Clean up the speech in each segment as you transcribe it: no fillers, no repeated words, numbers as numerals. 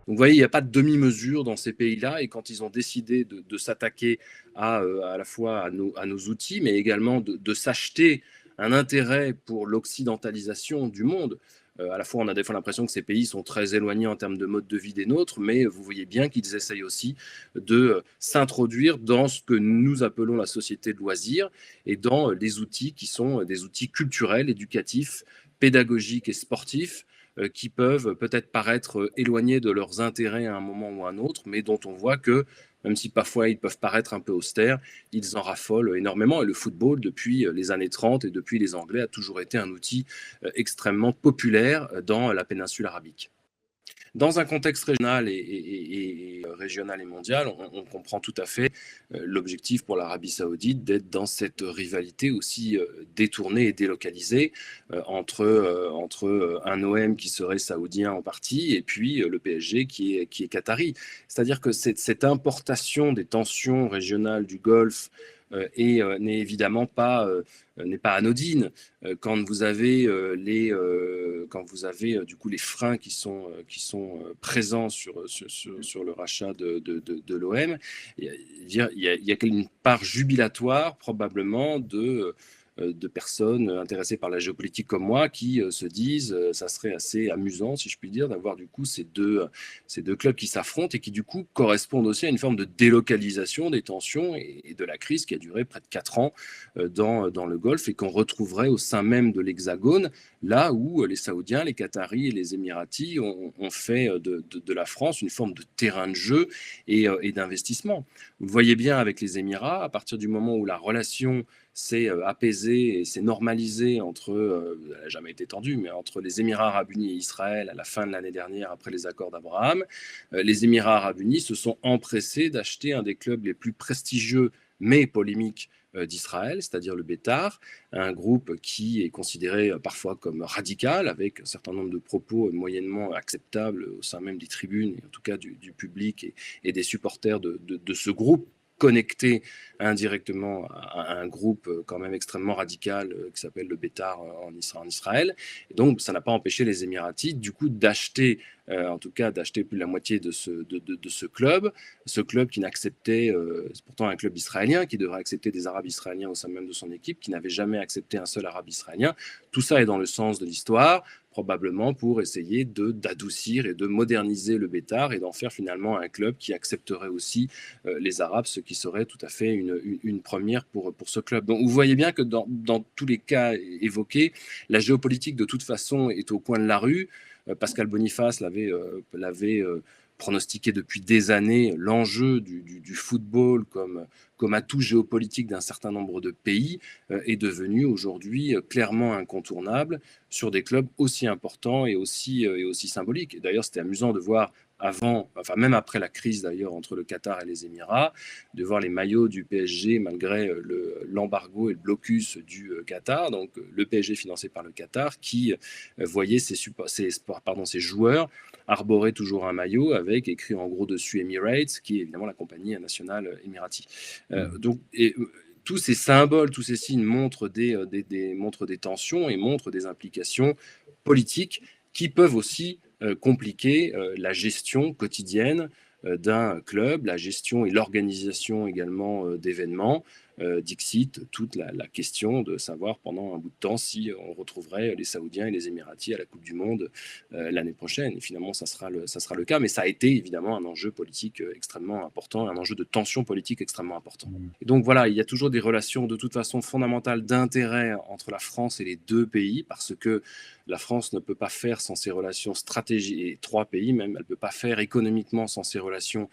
Donc vous voyez, il n'y a pas de demi-mesure dans ces pays-là, et quand ils ont décidé de s'attaquer à la fois à nos outils, mais également de s'acheter un intérêt pour l'occidentalisation du monde. À la fois, on a des fois l'impression que ces pays sont très éloignés en termes de mode de vie des nôtres, mais vous voyez bien qu'ils essayent aussi de s'introduire dans ce que nous appelons la société de loisirs et dans les outils qui sont des outils culturels, éducatifs, pédagogiques et sportifs qui peuvent peut-être paraître éloignés de leurs intérêts à un moment ou à un autre, mais dont on voit que, même si parfois ils peuvent paraître un peu austères, ils en raffolent énormément. Et le football, depuis les années 30 et depuis les Anglais, a toujours été un outil extrêmement populaire dans la péninsule arabique. Dans un contexte régional régional et mondial, on comprend tout à fait l'objectif pour l'Arabie saoudite d'être dans cette rivalité aussi détournée et délocalisée entre un OM qui serait saoudien en partie et puis le PSG qui est qatari. C'est-à-dire que cette importation des tensions régionales du Golfe n'est évidemment pas n'est pas anodine. Quand vous avez du coup les freins qui sont présents sur le rachat de l'OM, il y a une part jubilatoire probablement de personnes intéressées par la géopolitique comme moi qui se disent ça serait assez amusant, si je puis dire, d'avoir du coup ces deux clubs qui s'affrontent et qui du coup correspondent aussi à une forme de délocalisation des tensions et de la crise qui a duré près de 4 ans dans le Golfe et qu'on retrouverait au sein même de l'Hexagone, là où les Saoudiens, les Qataris et les Émiratis ont fait de la France une forme de terrain de jeu et d'investissement. Vous le voyez bien avec les Émirats, à partir du moment où la relation s'est apaisée et s'est normalisée elle n'a jamais été tendue, mais entre les Émirats arabes unis et Israël à la fin de l'année dernière après les accords d'Abraham, les Émirats arabes unis se sont empressés d'acheter un des clubs les plus prestigieux mais polémiques d'Israël, c'est-à-dire le Bétar, un groupe qui est considéré parfois comme radical, avec un certain nombre de propos moyennement acceptables au sein même des tribunes, et en tout cas du public et des supporters de ce groupe connecté indirectement à un groupe quand même extrêmement radical qui s'appelle le Bétar en Israël. Et donc, ça n'a pas empêché les Émiratis, du coup, d'acheter en tout cas d'acheter plus de la moitié de ce club qui n'acceptait, c'est pourtant un club israélien qui devrait accepter des Arabes israéliens au sein même de son équipe, qui n'avait jamais accepté un seul Arabe israélien. Tout ça est dans le sens de l'histoire, probablement pour essayer d'adoucir et de moderniser le Bétar et d'en faire finalement un club qui accepterait aussi les Arabes, ce qui serait tout à fait une première pour ce club. Donc vous voyez bien que dans tous les cas évoqués, la géopolitique de toute façon est au coin de la rue. Pascal Boniface l'avait pronostiqué depuis des années. L'enjeu du football comme atout géopolitique d'un certain nombre de pays est devenu aujourd'hui clairement incontournable sur des clubs aussi importants et aussi symboliques. Et d'ailleurs, c'était amusant de voir même après la crise d'ailleurs entre le Qatar et les Émirats, de voir les maillots du PSG malgré l'embargo et le blocus du Qatar, donc le PSG financé par le Qatar, qui voyait ses joueurs arborer toujours un maillot avec écrit en gros dessus Emirates, qui est évidemment la compagnie nationale émirati. Tous ces symboles, tous ces signes montrent montrent des tensions et montrent des implications politiques qui peuvent aussi compliquer la gestion quotidienne d'un club, la gestion et l'organisation également d'événements. Dixit toute la question de savoir pendant un bout de temps si on retrouverait les Saoudiens et les Émiratis à la Coupe du Monde l'année prochaine. Et finalement, ça sera le cas, mais ça a été évidemment un enjeu politique extrêmement important, un enjeu de tension politique extrêmement important. Et donc voilà, il y a toujours des relations de toute façon fondamentales d'intérêt entre la France et les deux pays, parce que la France ne peut pas faire sans ses relations stratégiques, et 3 pays même, elle ne peut pas faire économiquement sans ses relations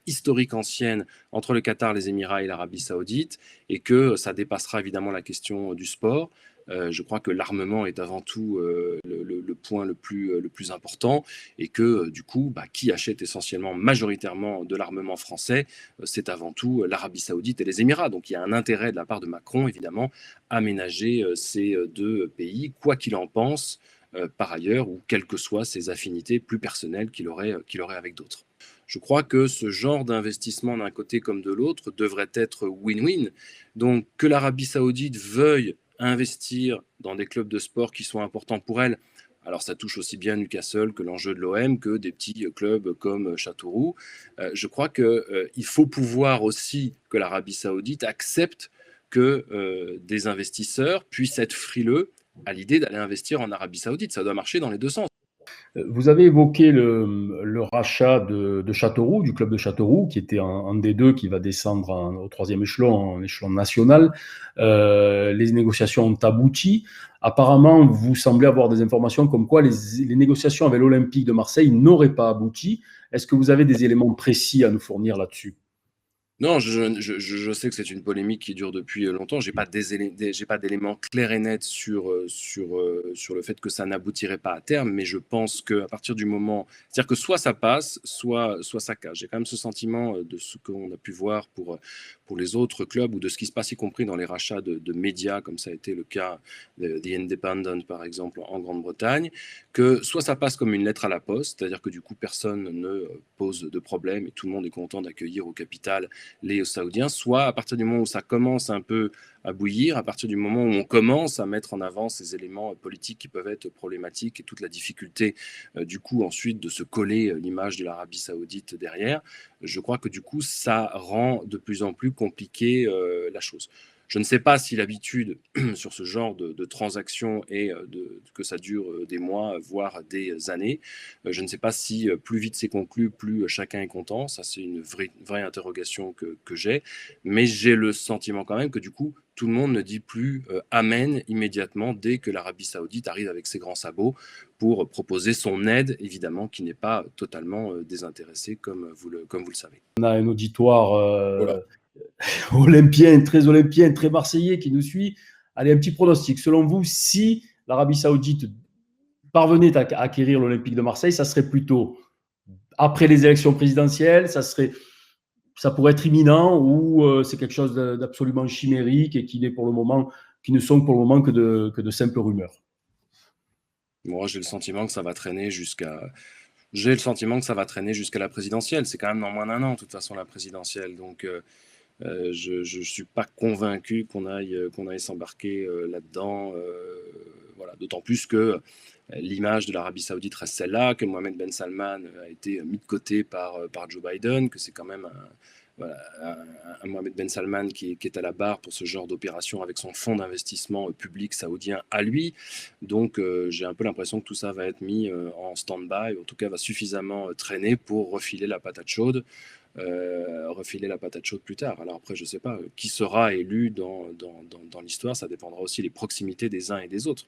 historiques anciennes entre le Qatar, les Émirats et l'Arabie saoudite, et que ça dépassera évidemment la question du sport. Je crois que l'armement est avant tout le point le plus important, et que du coup, qui achète essentiellement, majoritairement de l'armement français, c'est avant tout l'Arabie saoudite et les Émirats. Donc il y a un intérêt de la part de Macron, évidemment, à ménager ces deux pays, quoi qu'il en pense, par ailleurs, ou quelles que soient ses affinités plus personnelles qu'il aurait avec d'autres. Je crois que ce genre d'investissement d'un côté comme de l'autre devrait être win-win. Donc que l'Arabie saoudite veuille investir dans des clubs de sport qui sont importants pour elle, Alors ça touche aussi bien Newcastle que l'enjeu de l'OM, que des petits clubs comme Châteauroux. Je crois qu'il faut pouvoir aussi que l'Arabie Saoudite accepte que des investisseurs puissent être frileux à l'idée d'aller investir en Arabie Saoudite. Ça doit marcher dans les deux sens. Vous avez évoqué le rachat de Châteauroux, du club de Châteauroux, qui était un D2 qui va descendre au troisième échelon, en échelon national. Les négociations ont abouti. Apparemment, vous semblez avoir des informations comme quoi les négociations avec l'Olympique de Marseille n'auraient pas abouti. Est-ce que vous avez des éléments précis à nous fournir là-dessus? Non, je sais que c'est une polémique qui dure depuis longtemps. J'ai pas d'éléments clairs et nets sur le fait que ça n'aboutirait pas à terme, mais je pense qu'à partir du moment, c'est-à-dire que soit ça passe, soit ça casse. J'ai quand même ce sentiment de ce qu'on a pu voir pour les autres clubs ou de ce qui se passe, y compris dans les rachats de médias, comme ça a été le cas de The Independent, par exemple, en Grande-Bretagne, que soit ça passe comme une lettre à la poste, c'est-à-dire que du coup, personne ne pose de problème et tout le monde est content d'accueillir au capital les Saoudiens, soit à partir du moment où ça commence un peu à bouillir, à partir du moment où on commence à mettre en avant ces éléments politiques qui peuvent être problématiques et toute la difficulté du coup ensuite de se coller l'image de l'Arabie Saoudite derrière, je crois que du coup ça rend de plus en plus compliqué la chose. Je ne sais pas si l'habitude sur ce genre de transactions est que ça dure des mois, voire des années. Je ne sais pas si plus vite c'est conclu, plus chacun est content. Ça, c'est une vraie interrogation que j'ai. Mais j'ai le sentiment quand même que du coup, tout le monde ne dit plus Amen immédiatement dès que l'Arabie Saoudite arrive avec ses grands sabots pour proposer son aide, évidemment, qui n'est pas totalement désintéressée, comme vous le savez. On a un auditoire Voilà. olympien, très marseillais qui nous suit. Allez, un petit pronostic. Selon vous, si l'Arabie Saoudite parvenait à acquérir l'Olympique de Marseille, ça serait plutôt après les élections présidentielles, ça pourrait être imminent ou c'est quelque chose d'absolument chimérique et qui ne sont pour le moment que de simples rumeurs? Moi, j'ai le sentiment que ça va traîner jusqu'à la présidentielle. C'est quand même dans moins d'un an, de toute façon, la présidentielle. Donc, je ne suis pas convaincu qu'on aille s'embarquer là-dedans. Voilà. D'autant plus que l'image de l'Arabie Saoudite reste celle-là, que Mohamed Ben Salman a été mis de côté par Joe Biden, que c'est quand même voilà, un Mohamed Ben Salman qui est à la barre pour ce genre d'opération avec son fonds d'investissement public saoudien à lui. Donc j'ai un peu l'impression que tout ça va être mis en stand-by, en tout cas va suffisamment traîner pour refiler la patate chaude plus tard. Alors après, je ne sais pas qui sera élu dans l'histoire, ça dépendra aussi des proximités des uns et des autres.